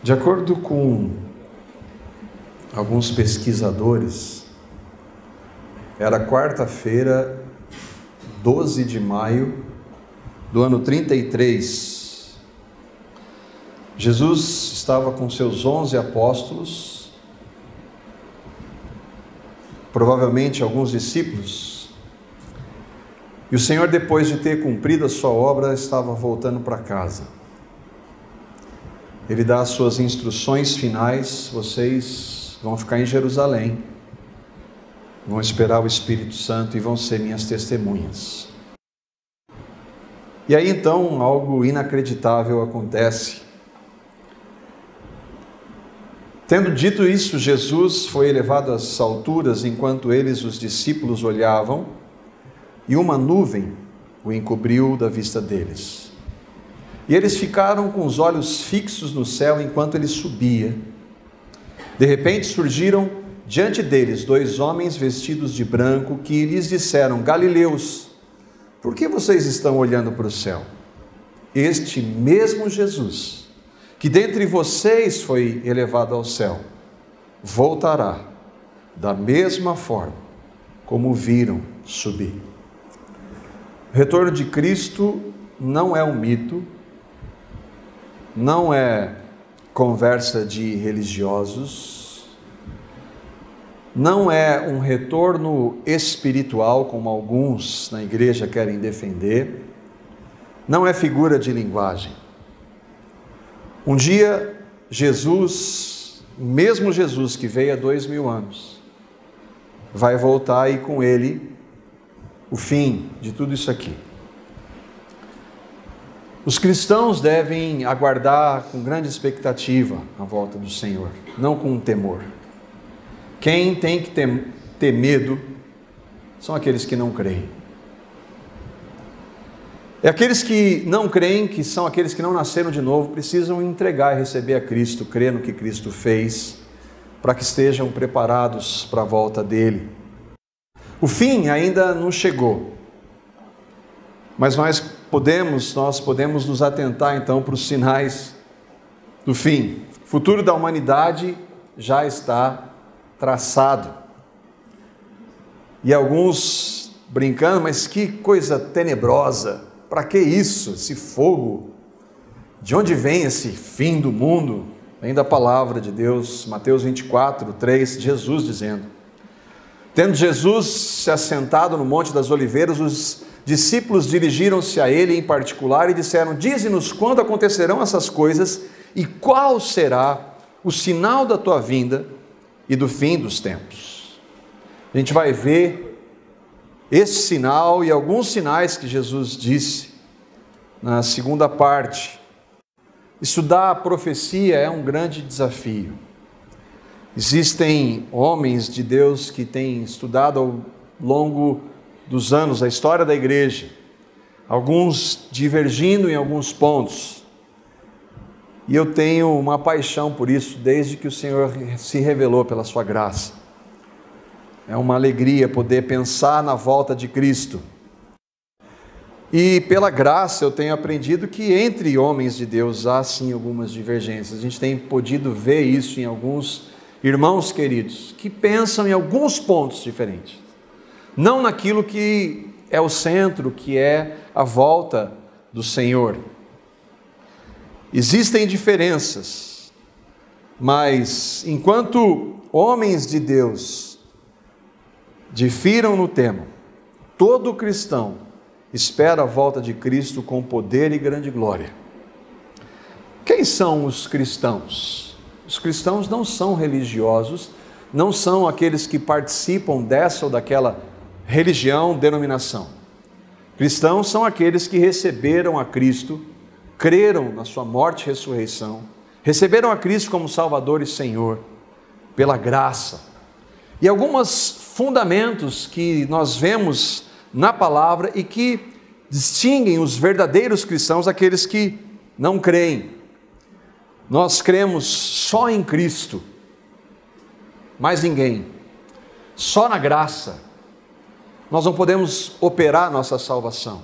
De acordo com alguns pesquisadores, era quarta-feira, 12 de maio do ano 33. Jesus estava com seus 11 apóstolos, provavelmente alguns discípulos, e o Senhor, depois de ter cumprido a sua obra, estava voltando para casa. Ele dá as suas instruções finais: vocês vão ficar em Jerusalém, vão esperar o Espírito Santo e vão ser minhas testemunhas. E aí então algo inacreditável acontece. Tendo dito isso, Jesus foi elevado às alturas enquanto eles, os discípulos, olhavam, e uma nuvem o encobriu da vista deles. E eles ficaram com os olhos fixos no céu enquanto ele subia. De repente surgiram diante deles 2 homens vestidos de branco que lhes disseram: Galileus, por que vocês estão olhando para o céu? Este mesmo Jesus, que dentre vocês foi elevado ao céu, voltará da mesma forma como viram subir. O retorno de Cristo não é um mito, não é conversa de religiosos, não é um retorno espiritual, como alguns na igreja querem defender, não é figura de linguagem. Um dia, Jesus, mesmo Jesus que veio há 2000 anos, vai voltar, e com ele o fim de tudo isso aqui. Os cristãos devem aguardar com grande expectativa a volta do Senhor, não com temor. Quem tem que ter medo são aqueles que não creem. E aqueles que não creem, que são aqueles que não nasceram de novo, precisam entregar e receber a Cristo, crer no que Cristo fez, para que estejam preparados para a volta dele. O fim ainda não chegou, mas nós podemos nos atentar então para os sinais do fim. O futuro da humanidade já está traçado. E alguns brincando: mas que coisa tenebrosa, para que isso, esse fogo? De onde vem esse fim do mundo? Vem da palavra de Deus, Mateus 24, 3, Jesus dizendo. Tendo Jesus se assentado no Monte das Oliveiras, os discípulos dirigiram-se a ele em particular e disseram: dize-nos quando acontecerão essas coisas e qual será o sinal da tua vinda e do fim dos tempos. A gente vai ver esse sinal e alguns sinais que Jesus disse na segunda parte. Estudar a profecia é um grande desafio. Existem homens de Deus que têm estudado ao longo dos anos a história da igreja, alguns divergindo em alguns pontos, e eu tenho uma paixão por isso desde que o Senhor se revelou pela sua graça. É uma alegria poder pensar na volta de Cristo. E pela graça eu tenho aprendido que entre homens de Deus há sim algumas divergências. A gente tem podido ver isso em alguns irmãos queridos que pensam em alguns pontos diferentes, não naquilo que é o centro, que é a volta do Senhor. Existem diferenças, mas enquanto homens de Deus difiram no tema, todo cristão espera a volta de Cristo com poder e grande glória. Quem são os cristãos? Os cristãos não são religiosos, não são aqueles que participam dessa ou daquela religião, denominação. Cristãos são aqueles que receberam a Cristo, creram na sua morte e ressurreição, receberam a Cristo como Salvador e Senhor, pela graça. E alguns fundamentos que nós vemos na palavra e que distinguem os verdadeiros cristãos daqueles que não creem. Nós cremos só em Cristo, mais ninguém, só na graça. Nós não podemos operar nossa salvação.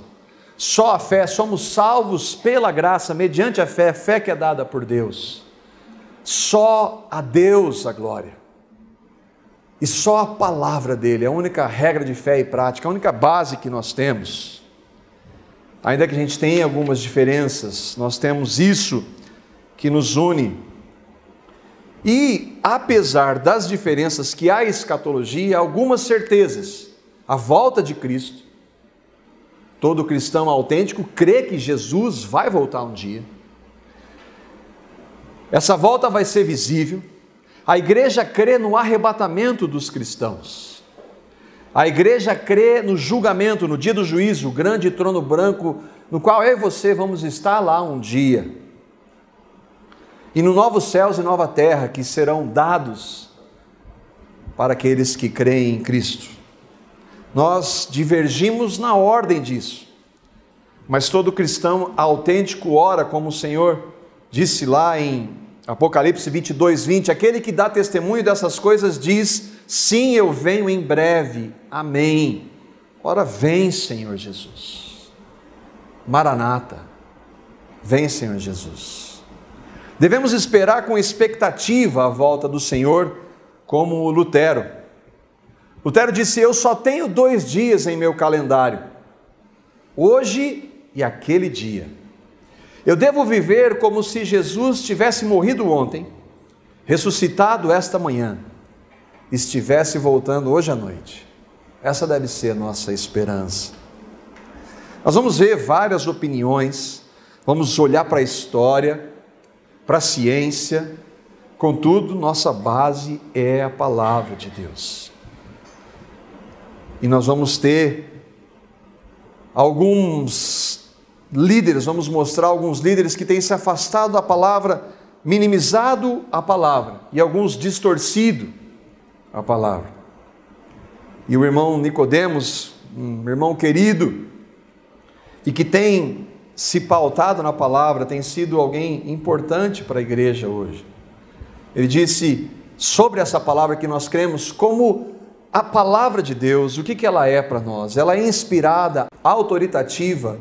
Só a fé, somos salvos pela graça, mediante a fé que é dada por Deus. Só a Deus a glória. E só a palavra dele, a única regra de fé e prática, a única base que nós temos. Ainda que a gente tenha algumas diferenças, nós temos isso que nos une. E, apesar das diferenças que há em escatologia, há algumas certezas. A volta de Cristo. Todo cristão autêntico crê que Jesus vai voltar um dia. Essa volta vai ser visível. A igreja crê no arrebatamento dos cristãos. A igreja crê no julgamento, no dia do juízo, o grande trono branco, no qual eu e você vamos estar lá um dia. E no novos céus e nova terra que serão dados para aqueles que creem em Cristo. Nós divergimos na ordem disso. Mas todo cristão autêntico ora como o Senhor disse lá em Apocalipse 22:20, aquele que dá testemunho dessas coisas diz, sim, eu venho em breve, amém. Ora, vem, Senhor Jesus. Maranata, vem, Senhor Jesus. Devemos esperar com expectativa a volta do Senhor, como Lutero. Lutero disse, eu só tenho 2 dias em meu calendário, hoje e aquele dia. Eu devo viver como se Jesus tivesse morrido ontem, ressuscitado esta manhã, estivesse voltando hoje à noite. Essa deve ser a nossa esperança. Nós vamos ver várias opiniões, vamos olhar para a história, para a ciência, contudo, nossa base é a palavra de Deus. E nós vamos ter alguns líderes, vamos mostrar alguns líderes que têm se afastado da palavra, minimizado a palavra, e alguns distorcido a palavra. E o irmão Nicodemos, um irmão querido, e que tem se pautado na palavra, tem sido alguém importante para a igreja hoje. Ele disse sobre essa palavra que nós cremos, como a palavra de Deus, o que ela é para nós? Ela é inspirada, autoritativa,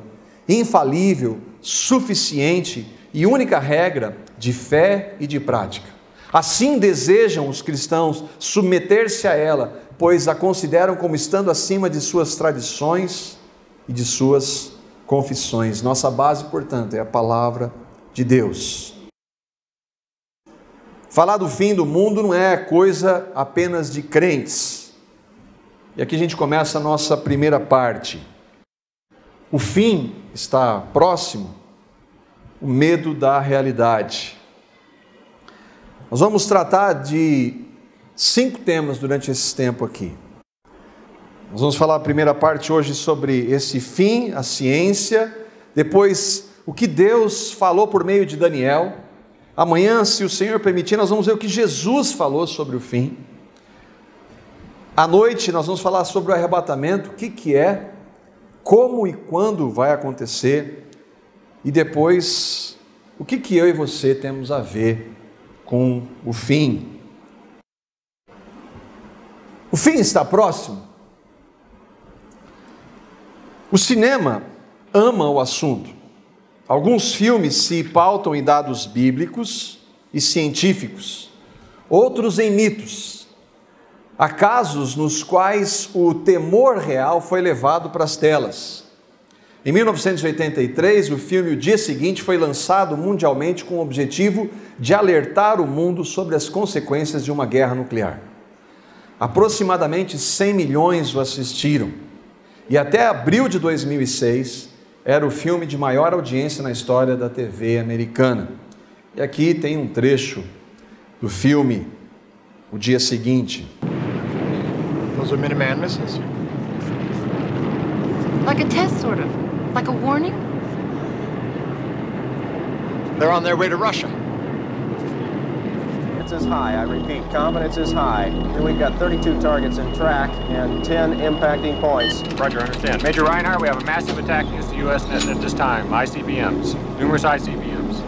infalível, suficiente e única regra de fé e de prática. Assim desejam os cristãos submeter-se a ela, pois a consideram como estando acima de suas tradições e de suas confissões. Nossa base, portanto, é a palavra de Deus. Falar do fim do mundo não é coisa apenas de crentes. E aqui a gente começa a nossa primeira parte. O fim está próximo, o medo da realidade. Nós vamos tratar de 5 temas durante esse tempo aqui. Nós vamos falar a primeira parte hoje sobre esse fim, a ciência, depois o que Deus falou por meio de Daniel. Amanhã, se o Senhor permitir, nós vamos ver o que Jesus falou sobre o fim. À noite nós vamos falar sobre o arrebatamento, o que é, como e quando vai acontecer, e depois, o que eu e você temos a ver com o fim. O fim está próximo? O cinema ama o assunto. Alguns filmes se pautam em dados bíblicos e científicos, outros em mitos. Há casos nos quais o temor real foi levado para as telas. Em 1983, o filme O Dia Seguinte foi lançado mundialmente com o objetivo de alertar o mundo sobre as consequências de uma guerra nuclear. Aproximadamente 100 milhões o assistiram. E até abril de 2006, era o filme de maior audiência na história da TV americana. E aqui tem um trecho do filme O Dia Seguinte. Those are Minuteman missiles. Like a test, sort of. Like a warning? They're on their way to Russia. It's as high, I repeat, confidence is high. Here we've got 32 targets in track and 10 impacting points. Roger, understand. Major Reinhardt, we have a massive attack against the U.S. net at this time. ICBMs, numerous ICBMs.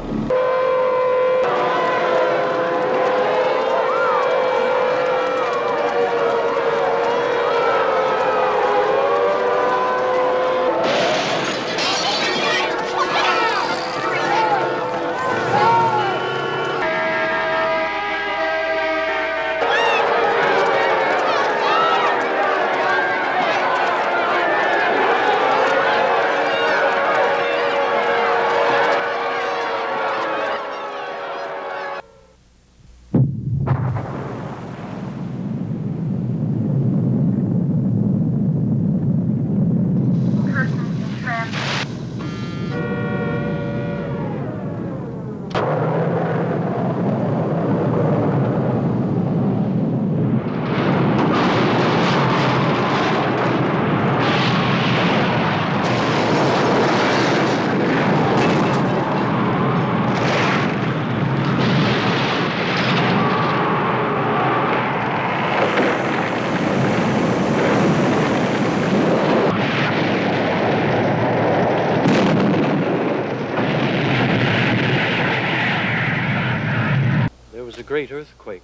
was a great earthquake,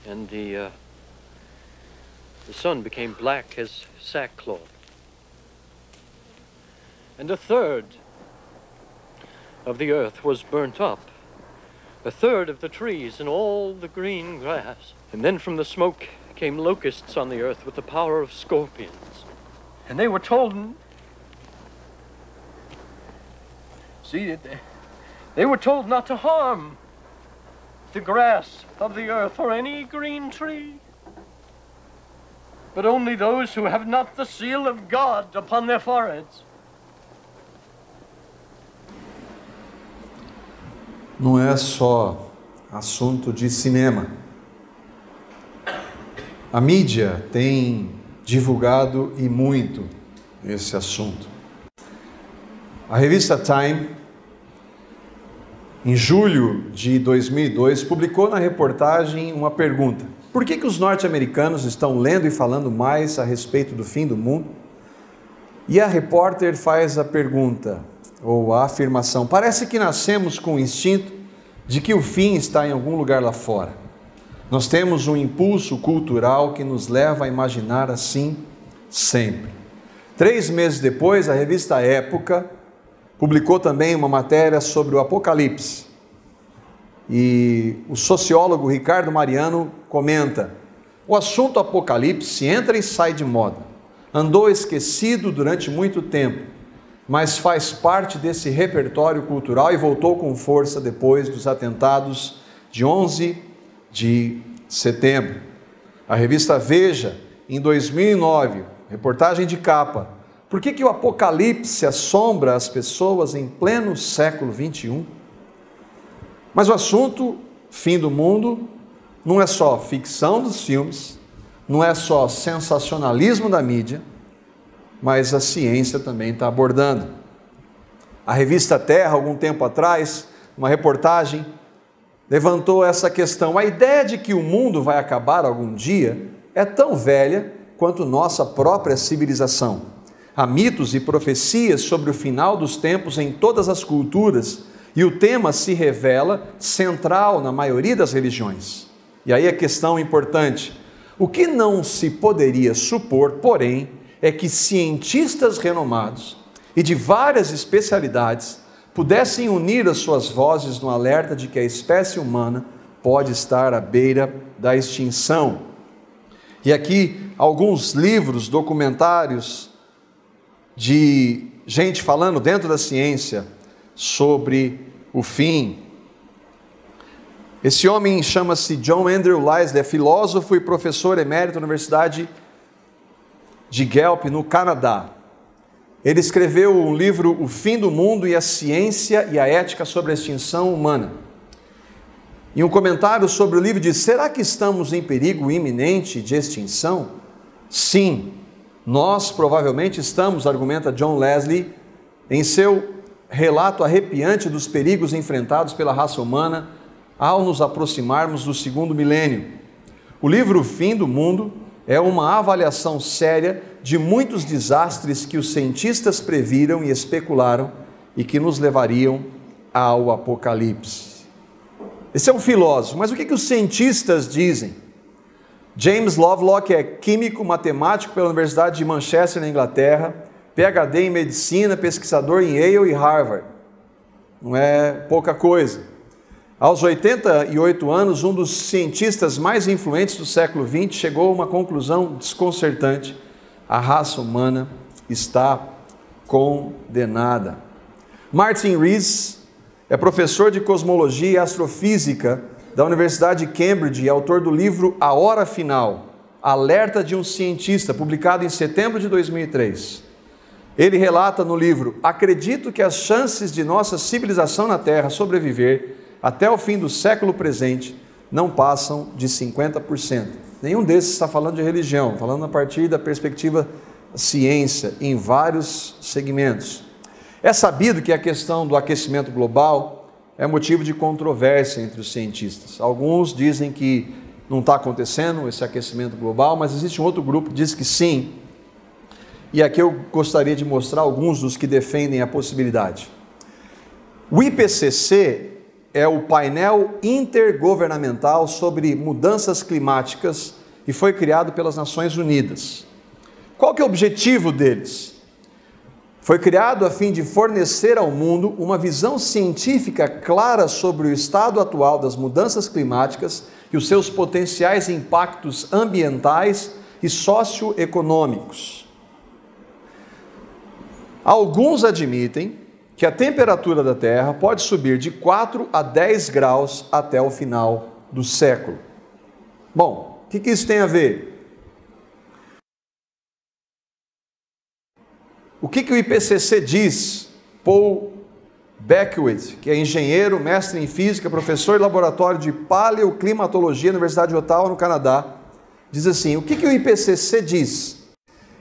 and the sun became black as sackcloth. And a third of the earth was burnt up, a third of the trees and all the green grass. And then from the smoke came locusts on the earth with the power of scorpions. And they were told, they were told not to harm the grass of the earth or any green tree, but only those who have not the seal of God upon their foreheads. Não é só assunto de cinema. A mídia tem divulgado e muito esse assunto. A revista Time, em julho de 2002, publicou na reportagem uma pergunta: por que os norte-americanos estão lendo e falando mais a respeito do fim do mundo? E a repórter faz a pergunta, ou a afirmação: parece que nascemos com o instinto de que o fim está em algum lugar lá fora. Nós temos um impulso cultural que nos leva a imaginar assim sempre. 3 meses depois, a revista Época publicou também uma matéria sobre o Apocalipse. E o sociólogo Ricardo Mariano comenta: o assunto Apocalipse entra e sai de moda. Andou esquecido durante muito tempo, mas faz parte desse repertório cultural e voltou com força depois dos atentados de 11 de setembro. A revista Veja, em 2009, reportagem de capa: por que o Apocalipse assombra as pessoas em pleno século XXI? Mas o assunto fim do mundo não é só ficção dos filmes, não é só sensacionalismo da mídia, mas a ciência também está abordando. A revista Terra, algum tempo atrás, uma reportagem, levantou essa questão: a ideia de que o mundo vai acabar algum dia é tão velha quanto nossa própria civilização. Há mitos e profecias sobre o final dos tempos em todas as culturas, e o tema se revela central na maioria das religiões. E aí a questão importante: o que não se poderia supor, porém, é que cientistas renomados e de várias especialidades pudessem unir as suas vozes no alerta de que a espécie humana pode estar à beira da extinção. E aqui alguns livros, documentários de gente falando dentro da ciência sobre o fim. Esse homem chama-se John Andrew Leisler, é filósofo e professor emérito na Universidade de Guelph, no Canadá. Ele escreveu um livro, O Fim do Mundo e a Ciência e a Ética sobre a Extinção Humana. E um comentário sobre o livro diz: será que estamos em perigo iminente de extinção? Sim, nós provavelmente estamos, argumenta John Leisler, em seu relato arrepiante dos perigos enfrentados pela raça humana ao nos aproximarmos do 2º milênio. O livro O Fim do Mundo é uma avaliação séria de muitos desastres que os cientistas previram e especularam e que nos levariam ao apocalipse. Esse é um filósofo, mas o que os cientistas dizem? James Lovelock é químico, matemático pela Universidade de Manchester, na Inglaterra, PhD em medicina, pesquisador em Yale e Harvard. Não é pouca coisa. Aos 88 anos, um dos cientistas mais influentes do século XX chegou a uma conclusão desconcertante: a raça humana está condenada. Martin Rees é professor de cosmologia e astrofísica da Universidade de Cambridge e autor do livro A Hora Final, Alerta de um Cientista, publicado em setembro de 2003. Ele relata no livro: acredito que as chances de nossa civilização na Terra sobreviver até o fim do século presente não passam de 50%. Nenhum desses está falando de religião, falando a partir da perspectiva ciência, em vários segmentos. É sabido que a questão do aquecimento global é motivo de controvérsia entre os cientistas. Alguns dizem que não está acontecendo esse aquecimento global, mas existe um outro grupo que diz que sim. E aqui eu gostaria de mostrar alguns dos que defendem a possibilidade. O IPCC é o painel intergovernamental sobre mudanças climáticas e foi criado pelas Nações Unidas. Qual que é o objetivo deles? Foi criado a fim de fornecer ao mundo uma visão científica clara sobre o estado atual das mudanças climáticas e os seus potenciais impactos ambientais e socioeconômicos. Alguns admitem que a temperatura da Terra pode subir de 4 a 10 graus até o final do século. Bom, o que isso tem a ver? O que o IPCC diz? Paul Beckwith, que é engenheiro, mestre em física, professor de laboratório de paleoclimatologia na Universidade de Ottawa, no Canadá, diz assim: o que o IPCC diz?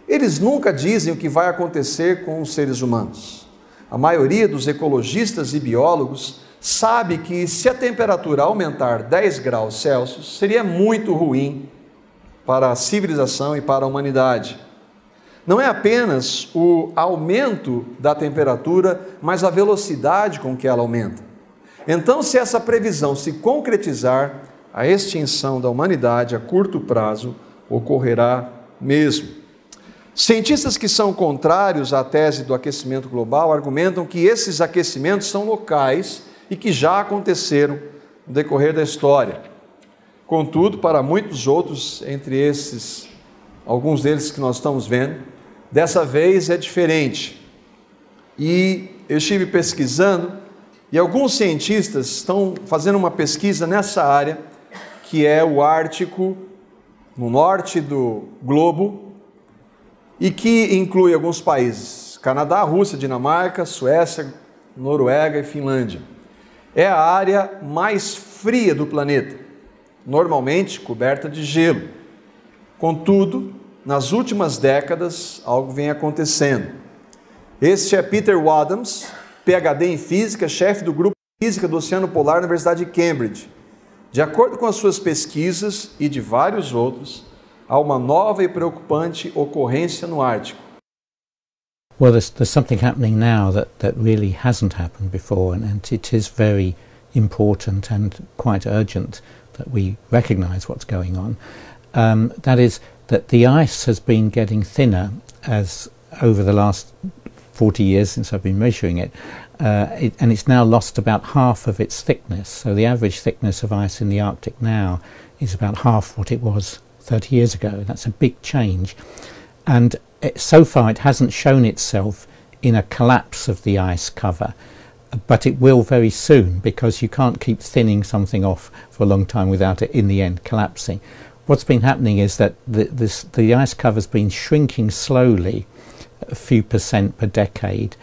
Eles nunca dizem o que vai acontecer com os seres humanos. A maioria dos ecologistas e biólogos sabe que se a temperatura aumentar 10 graus Celsius, seria muito ruim para a civilização e para a humanidade. Não é apenas o aumento da temperatura, mas a velocidade com que ela aumenta. Então, se essa previsão se concretizar, a extinção da humanidade a curto prazo ocorrerá mesmo. Cientistas que são contrários à tese do aquecimento global argumentam que esses aquecimentos são locais e que já aconteceram no decorrer da história. Contudo, para muitos outros, entre esses, alguns deles que nós estamos vendo, dessa vez é diferente. E eu estive pesquisando e alguns cientistas estão fazendo uma pesquisa nessa área, que é o Ártico, no norte do globo, e que inclui alguns países: Canadá, Rússia, Dinamarca, Suécia, Noruega e Finlândia. É a área mais fria do planeta, normalmente coberta de gelo. Contudo, nas últimas décadas, algo vem acontecendo. Este é Peter Wadhams, PhD em Física, chefe do Grupo de Física do Oceano Polar na Universidade de Cambridge. De acordo com as suas pesquisas e de vários outros, há uma nova e preocupante ocorrência no Ártico. Well, there's something happening now that really hasn't happened before, and it is very important and quite urgent that we recognise what's going on. That is that the ice has been getting thinner as over the last 40 years since I've been measuring it, and it's now lost about half of its thickness. So the average thickness of ice in the Arctic now is about half what it was 30 years ago. That's a big change, and so far it hasn't shown itself in a collapse of the ice cover, but it will very soon, because you can't keep thinning something off for a long time without it in the end collapsing. What's been happening is that the ice cover's been shrinking slowly, a few % per decade,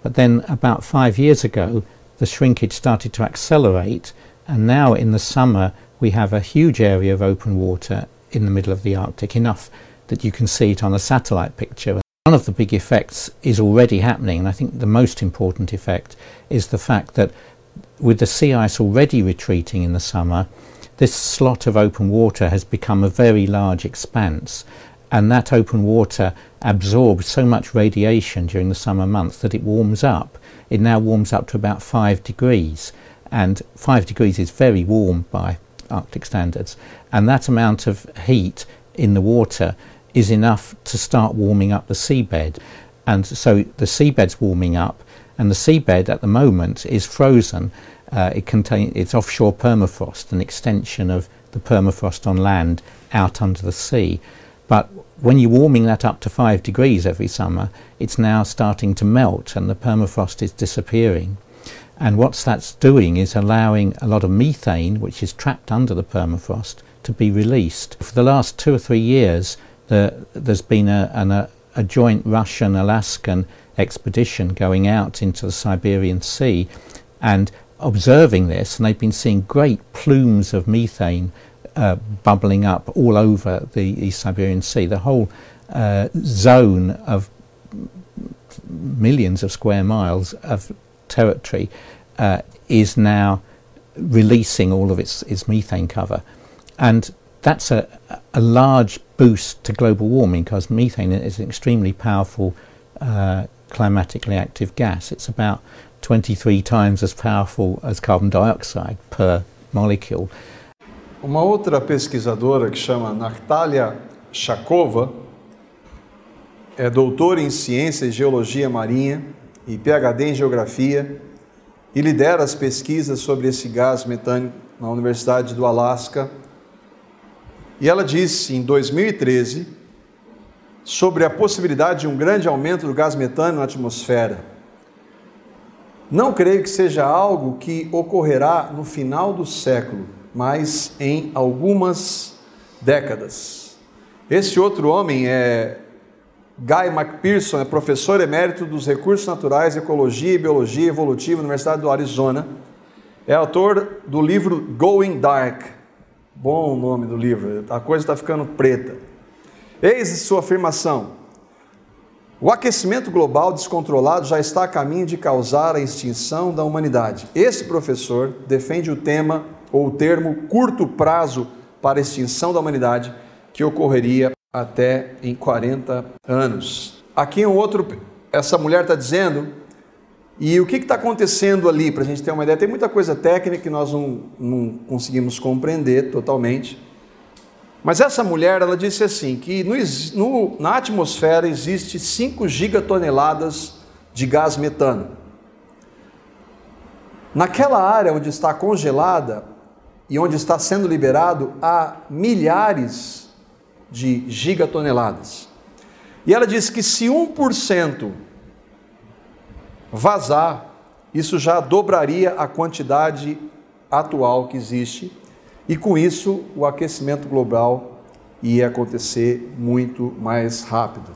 but then about 5 years ago the shrinkage started to accelerate, and now in the summer we have a huge area of open water in the middle of the Arctic, enough that you can see it on a satellite picture. One of the big effects is already happening, and I think the most important effect is the fact that with the sea ice already retreating in the summer, this slot of open water has become a very large expanse, and that open water absorbs so much radiation during the summer months that it warms up. It now warms up to about 5 degrees, and 5 degrees is very warm by Arctic standards, and that amount of heat in the water is enough to start warming up the seabed. And so the seabed's warming up, and the seabed at the moment is frozen. It's offshore permafrost, an extension of the permafrost on land out under the sea. But when you're warming that up to 5 degrees every summer, it's now starting to melt and the permafrost is disappearing. And what that's doing is allowing a lot of methane, which is trapped under the permafrost, to be released. For the last 2 or 3 years, there's been a joint Russian-Alaskan expedition going out into the Siberian Sea and observing this, and they've been seeing great plumes of methane bubbling up all over the East Siberian Sea. The whole zone of millions of square miles of territory is now releasing all of its methane cover, and that's a large boost to global warming, because methane is an extremely powerful climatically active gas. It's about 23 times as powerful as carbon dioxide per molecule. Uma outra pesquisadora que chama Natalia Shakova é doutora em Ciência e Geologia Marinha e PhD em Geografia e lidera as pesquisas sobre esse gás metânico na Universidade do Alasca. E ela disse em 2013 sobre a possibilidade de um grande aumento do gás metano na atmosfera. Não creio que seja algo que ocorrerá no final do século, mas em algumas décadas. Esse outro homem é Guy McPherson, é professor emérito dos Recursos Naturais, Ecologia e Biologia Evolutiva na Universidade do Arizona. É autor do livro Going Dark. Bom nome do livro, a coisa está ficando preta. Eis sua afirmação: o aquecimento global descontrolado já está a caminho de causar a extinção da humanidade. Esse professor defende o tema ou o termo curto prazo para a extinção da humanidade, que ocorreria até em 40 anos. Aqui essa mulher está dizendo, e o que está acontecendo ali, para a gente ter uma ideia? Tem muita coisa técnica que nós não conseguimos compreender totalmente, mas essa mulher, ela disse assim, que na atmosfera existe 5 gigatoneladas de gás metano. Naquela área onde está congelada e onde está sendo liberado, há milhares de gigatoneladas. E ela disse que se 1% vazar, isso já dobraria a quantidade atual que existe, e com isso o aquecimento global ia acontecer muito mais rápido.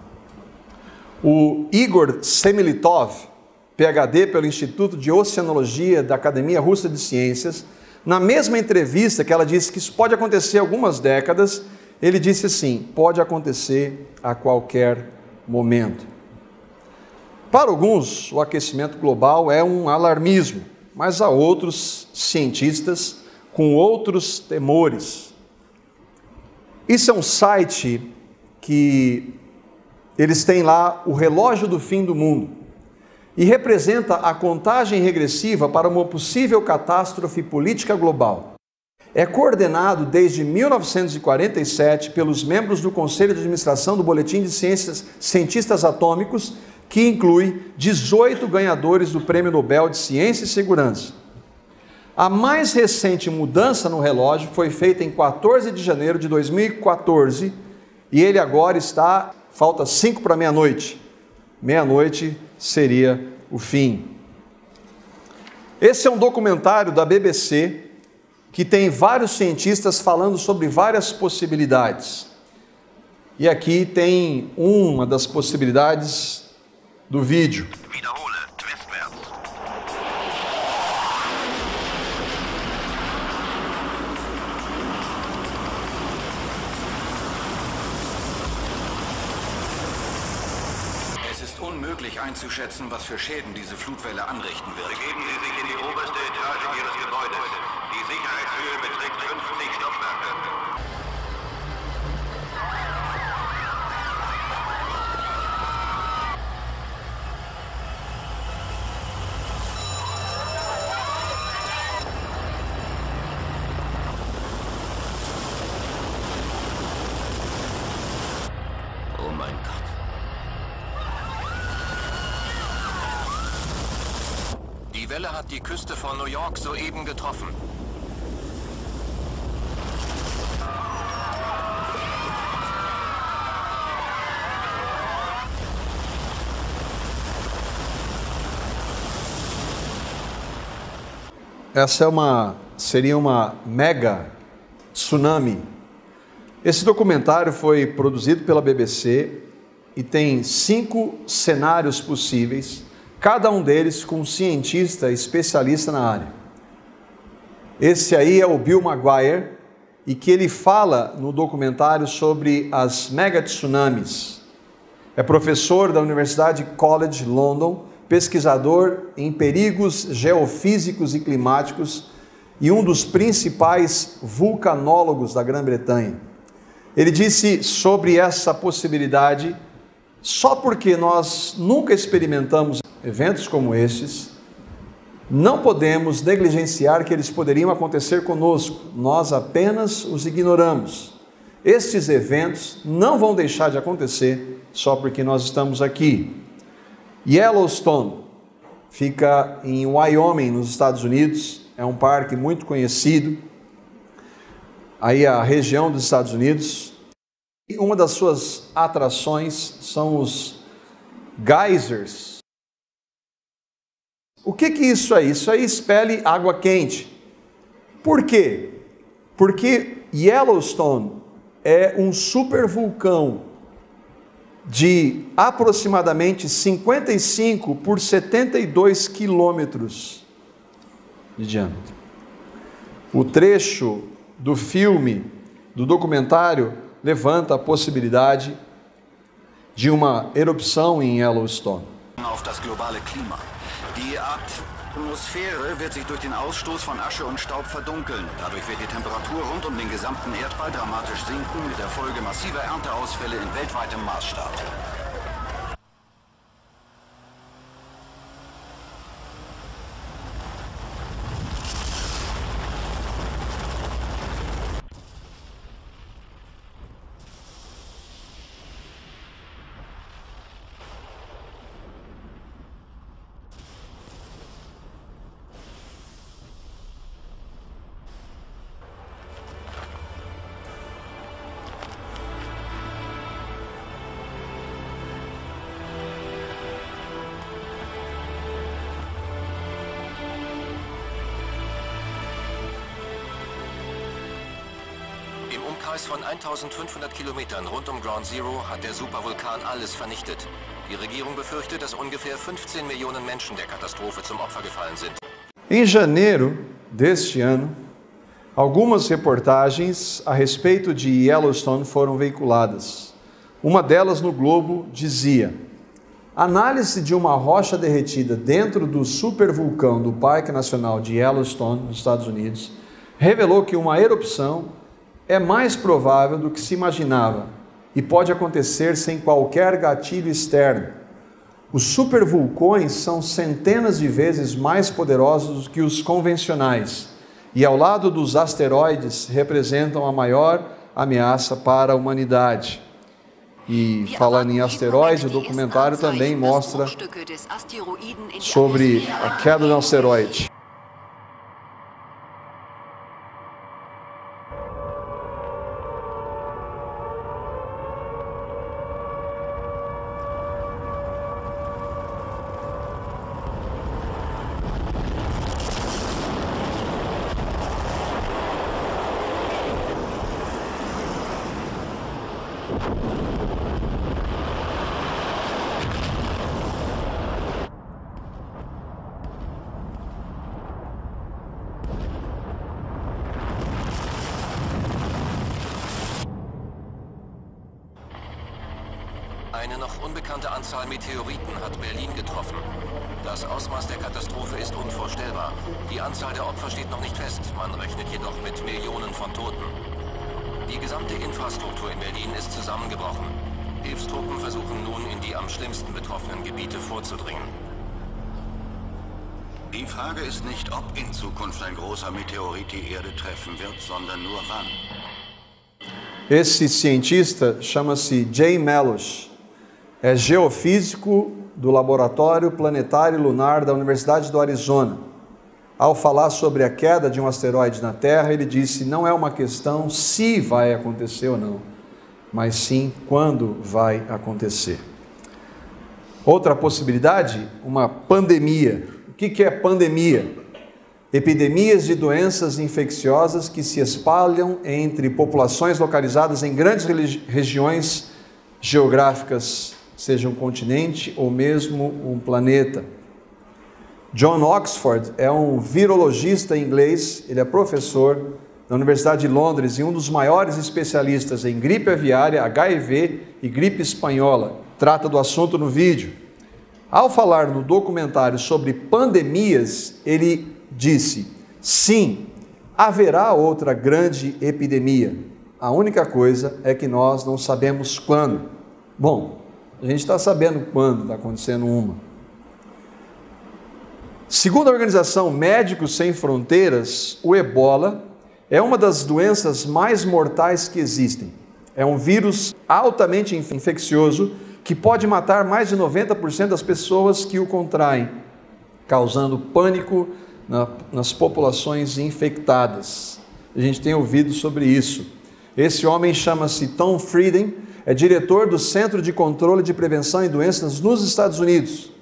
O Igor Semelitov, PhD pelo Instituto de Oceanologia da Academia Russa de Ciências, na mesma entrevista que ela disse que isso pode acontecer algumas décadas, ele disse assim: pode acontecer a qualquer momento. Para alguns, o aquecimento global é um alarmismo, mas há outros cientistas com outros temores. Isso é um site que eles têm lá o relógio do fim do mundo e representa a contagem regressiva para uma possível catástrofe política global. É coordenado desde 1947 pelos membros do Conselho de Administração do Boletim de Cientistas Atômicos, que inclui 18 ganhadores do Prêmio Nobel de Ciência e Segurança. A mais recente mudança no relógio foi feita em 14 de janeiro de 2014 e ele agora falta 5 para meia-noite. Meia-noite seria o fim. Esse é um documentário da BBC que tem vários cientistas falando sobre várias possibilidades. E aqui tem uma das possibilidades do vídeo. Es ist unmöglich einzuschätzen, was für Schäden diese Flutwelle anrichten wird. Begeben Sie sich in die oberste Etage Ihres Gebäudes. Die Sicherheitshöhe beträgt 50 Stockwerke. Oh mein Gott. Die Welle hat die Küste von New York soeben getroffen. Essa seria uma mega tsunami. Esse documentário foi produzido pela BBC e tem 5 cenários possíveis, cada um deles com um cientista especialista na área. Esse aí é o Bill Maguire, e que ele fala no documentário sobre as mega tsunamis. É professor da Universidade College London, pesquisador em perigos geofísicos e climáticos e um dos principais vulcanólogos da Grã-Bretanha. Ele disse sobre essa possibilidade: só porque nós nunca experimentamos eventos como estes, Não podemos negligenciar que eles poderiam acontecer conosco, nós apenas os ignoramos. Estes eventos não vão deixar de acontecer só porque nós estamos aqui. Yellowstone fica em Wyoming, nos Estados Unidos, é um parque muito conhecido, aí a região dos Estados Unidos. E uma das suas atrações são os geysers. O que é isso aí? Isso aí expele água quente. Por quê? Porque Yellowstone é um supervulcão de aproximadamente 55 por 72 quilômetros de diâmetro. O trecho do filme, do documentário, levanta a possibilidade de uma erupção em Yellowstone. Auf das globale Klima. Die Atmosphäre wird sich durch den Ausstoß von Asche und Staub verdunkeln. Dadurch wird die Temperatur rund um den gesamten Erdball dramatisch sinken, mit der Folge massiver Ernteausfälle in weltweitem Maßstab. Im Umkreis von 1500 Kilometern rund um Ground Zero hat der Supervulkan alles vernichtet. Die Regierung befürchtet, dass ungefähr 15 Millionen Menschen der Katastrophe zum Opfer gefallen sind. Em janeiro deste ano, algumas reportagens a respeito de Yellowstone foram veiculadas. Uma delas no Globo dizia: análise de uma rocha derretida dentro do supervulcão do Parque Nacional de Yellowstone, nos Estados Unidos, revelou que uma erupção é mais provável do que se imaginava e pode acontecer sem qualquer gatilho externo. Os supervulcões são centenas de vezes mais poderosos do que os convencionais e, ao lado dos asteroides, representam a maior ameaça para a humanidade. E falando em asteroides, o documentário também mostra sobre a queda de um asteroide. Eine noch unbekannte Anzahl Meteoriten hat Berlin getroffen. Das Ausmaß der Katastrophe ist unvorstellbar. Die Anzahl der Opfer steht noch nicht fest. Man rechnet jedoch mit Millionen von Toten. Die gesamte Infrastruktur in Berlin ist zusammengebrochen. Hilfstruppen versuchen nun, in die am schlimmsten betroffenen Gebiete vorzudringen. Die Frage ist nicht, ob in Zukunft ein großer Meteorit die Erde treffen wird, sondern nur wann. Esse cientista chama-se Jay Melush. É geofísico do Laboratório Planetário e Lunar da Universidade do Arizona. Ao falar sobre a queda de um asteroide na Terra, ele disse: não é uma questão se vai acontecer ou não, mas sim quando vai acontecer. Outra possibilidade, uma pandemia. O que é pandemia? Epidemias de doenças infecciosas que se espalham entre populações localizadas em grandes regiões geográficas, seja um continente ou mesmo um planeta. John Oxford é um virologista inglês, ele é professor na Universidade de Londres e um dos maiores especialistas em gripe aviária, HIV e gripe espanhola. Trata do assunto no vídeo. Ao falar no documentário sobre pandemias, ele disse: sim, haverá outra grande epidemia. A única coisa é que nós não sabemos quando. Bom, a gente está sabendo quando está acontecendo uma. Segundo a organização Médicos Sem Fronteiras, o ebola é uma das doenças mais mortais que existem. É um vírus altamente infeccioso que pode matar mais de 90% das pessoas que o contraem, causando pânico nas populações infectadas. A gente tem ouvido sobre isso. Esse homem chama-se Tom Frieden, é diretor do Centro de Controle de Prevenção em Doenças nos Estados Unidos.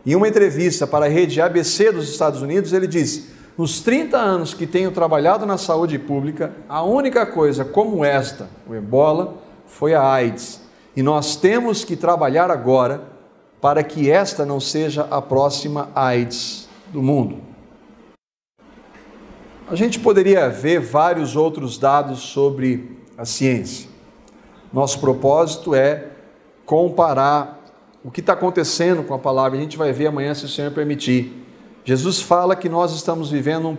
Em uma entrevista para a rede ABC dos Estados Unidos, ele disse: nos 30 anos que tenho trabalhado na saúde pública, a única coisa como esta, o ebola, foi a AIDS. E nós temos que trabalhar agora para que esta não seja a próxima AIDS do mundo. A gente poderia ver vários outros dados sobre a ciência. Nosso propósito é comparar o que está acontecendo com a palavra. A gente vai ver amanhã, se o Senhor permitir. Jesus fala que nós estamos vivendo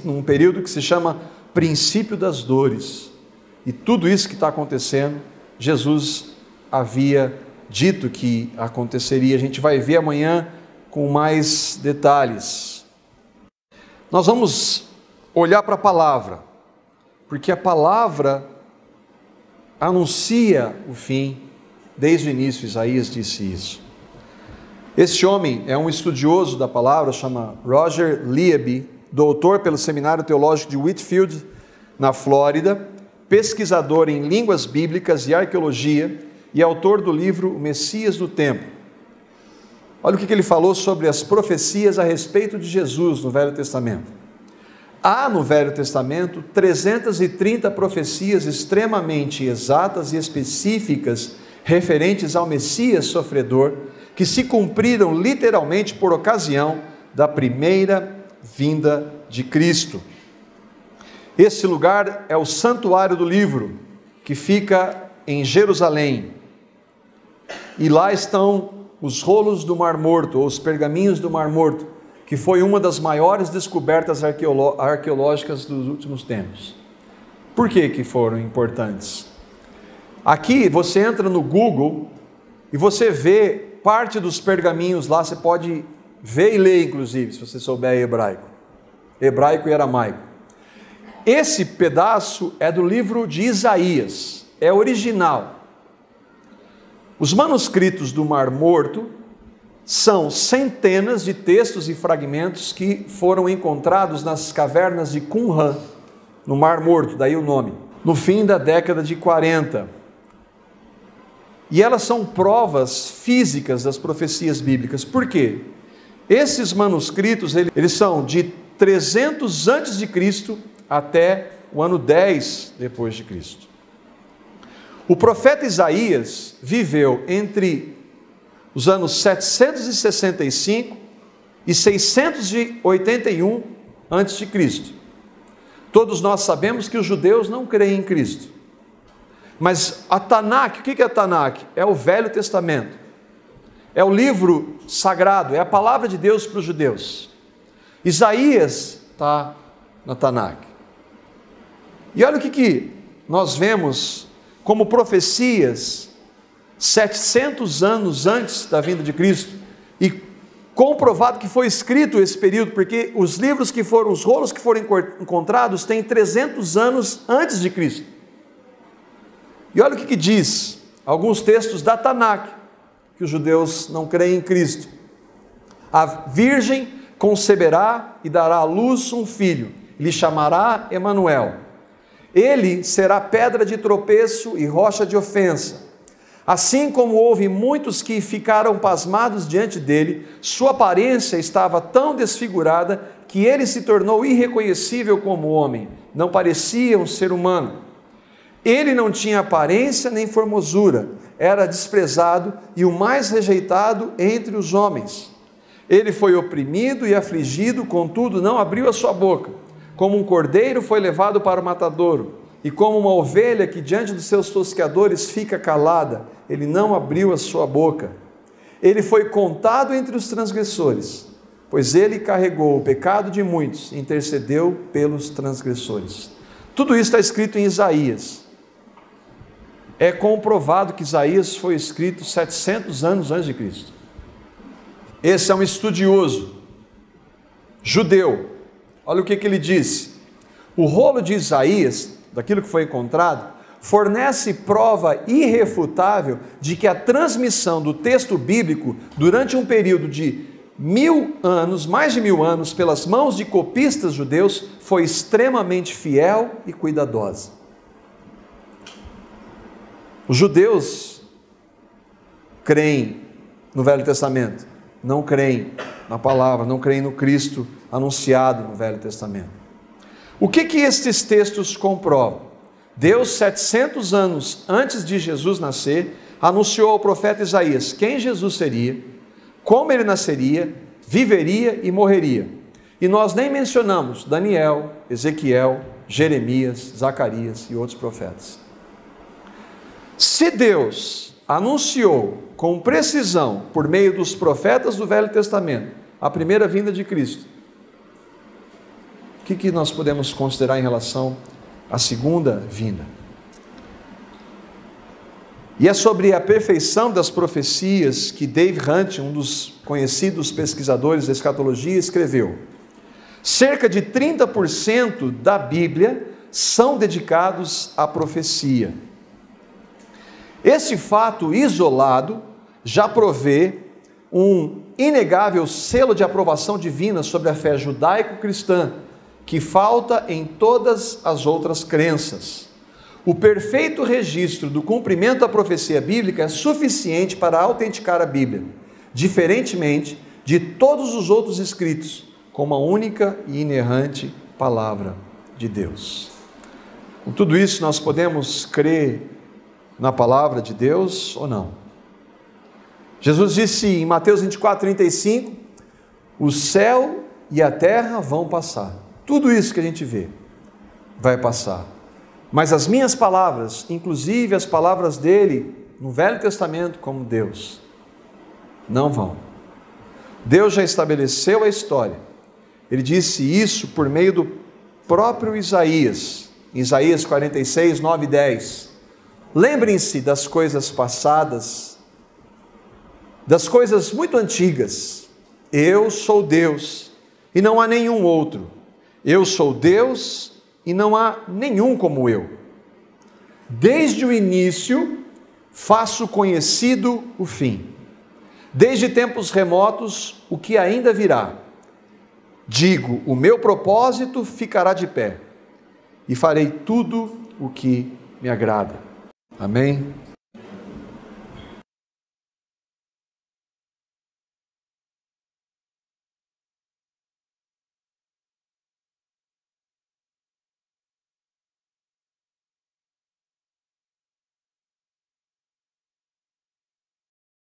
num período que se chama princípio das dores. E tudo isso que está acontecendo, Jesus havia dito que aconteceria. A gente vai ver amanhã com mais detalhes. Nós vamos olhar para a palavra, porque a palavra anuncia o fim. Desde o início, Isaías disse isso. Este homem é um estudioso da palavra, chama Roger Lieby, doutor pelo Seminário Teológico de Whitfield, na Flórida, pesquisador em línguas bíblicas e arqueologia e autor do livro O Messias do Tempo. Olha o que ele falou sobre as profecias a respeito de Jesus no Velho Testamento. Há no Velho Testamento 330 profecias extremamente exatas e específicas referentes ao Messias sofredor, que se cumpriram literalmente por ocasião da primeira vinda de Cristo. Esse lugar é o santuário do livro, que fica em Jerusalém. E lá estão os rolos do Mar Morto, ou os pergaminhos do Mar Morto, que foi uma das maiores descobertas arqueológicas dos últimos tempos. Por que foram importantes? Aqui você entra no Google e você vê parte dos pergaminhos lá, você pode ver e ler, inclusive, se você souber hebraico e aramaico. Esse pedaço é do livro de Isaías, é original. Os manuscritos do Mar Morto são centenas de textos e fragmentos que foram encontrados nas cavernas de Qumran, no Mar Morto, daí o nome, no fim da década de 40. E elas são provas físicas das profecias bíblicas. Por quê? Esses manuscritos, eles são de 300 a.C. até o ano 10 depois de Cristo. O profeta Isaías viveu entre os anos 765 e 681 a.C. Todos nós sabemos que os judeus não creem em Cristo. Mas a Tanakh, o que é a Tanakh? É o Velho Testamento. É o livro sagrado, é a palavra de Deus para os judeus. Isaías está na Tanakh. E olha o que nós vemos como profecias 700 anos antes da vinda de Cristo, e comprovado que foi escrito esse período, porque os livros que foram, os rolos que foram encontrados têm 300 anos antes de Cristo. E olha o que diz alguns textos da Tanakh, que os judeus não creem em Cristo. A virgem conceberá e dará à luz um filho, lhe chamará Emanuel. Ele será pedra de tropeço e rocha de ofensa. Assim como houve muitos que ficaram pasmados diante dele, sua aparência estava tão desfigurada que ele se tornou irreconhecível como homem, não parecia um ser humano. Ele não tinha aparência nem formosura, era desprezado e o mais rejeitado entre os homens. Ele foi oprimido e afligido, contudo não abriu a sua boca. Como um cordeiro foi levado para o matadouro, e como uma ovelha que diante dos seus tosqueadores fica calada, ele não abriu a sua boca. Ele foi contado entre os transgressores, pois ele carregou o pecado de muitos e intercedeu pelos transgressores. Tudo isso está escrito em Isaías. É comprovado que Isaías foi escrito 700 anos antes de Cristo. Esse é um estudioso judeu. Olha o que ele disse. O rolo de Isaías, daquilo que foi encontrado, fornece prova irrefutável de que a transmissão do texto bíblico durante um período de 1000 anos, mais de 1000 anos, pelas mãos de copistas judeus, foi extremamente fiel e cuidadosa. Os judeus creem no Velho Testamento, não creem na palavra, não creem no Cristo anunciado no Velho Testamento. O que estes textos comprovam? Deus, 700 anos antes de Jesus nascer, anunciou ao profeta Isaías quem Jesus seria, como ele nasceria, viveria e morreria. E nós nem mencionamos Daniel, Ezequiel, Jeremias, Zacarias e outros profetas. Se Deus anunciou com precisão, por meio dos profetas do Velho Testamento, a primeira vinda de Cristo, o que nós podemos considerar em relação à segunda vinda? E é sobre a perfeição das profecias que Dave Hunt, um dos conhecidos pesquisadores da escatologia, escreveu. Cerca de 30% da Bíblia são dedicados à profecia. Esse fato isolado já provê um inegável selo de aprovação divina sobre a fé judaico-cristã, que falta em todas as outras crenças. O perfeito registro do cumprimento da profecia bíblica é suficiente para autenticar a Bíblia, diferentemente de todos os outros escritos, como a única e inerrante palavra de Deus. Com tudo isso, nós podemos crer na palavra de Deus ou não? Jesus disse em Mateus 24:35, o céu e a terra vão passar. Tudo isso que a gente vê vai passar. Mas as minhas palavras, inclusive as palavras dele no Velho Testamento como Deus, não vão. Deus já estabeleceu a história. Ele disse isso por meio do próprio Isaías, em Isaías 46, 9 e 10. Lembrem-se das coisas passadas, das coisas muito antigas. Eu sou Deus e não há nenhum outro. Eu sou Deus e não há nenhum como eu. Desde o início faço conhecido o fim. Desde tempos remotos o que ainda virá. Digo, o meu propósito ficará de pé e farei tudo o que me agrada. Amém?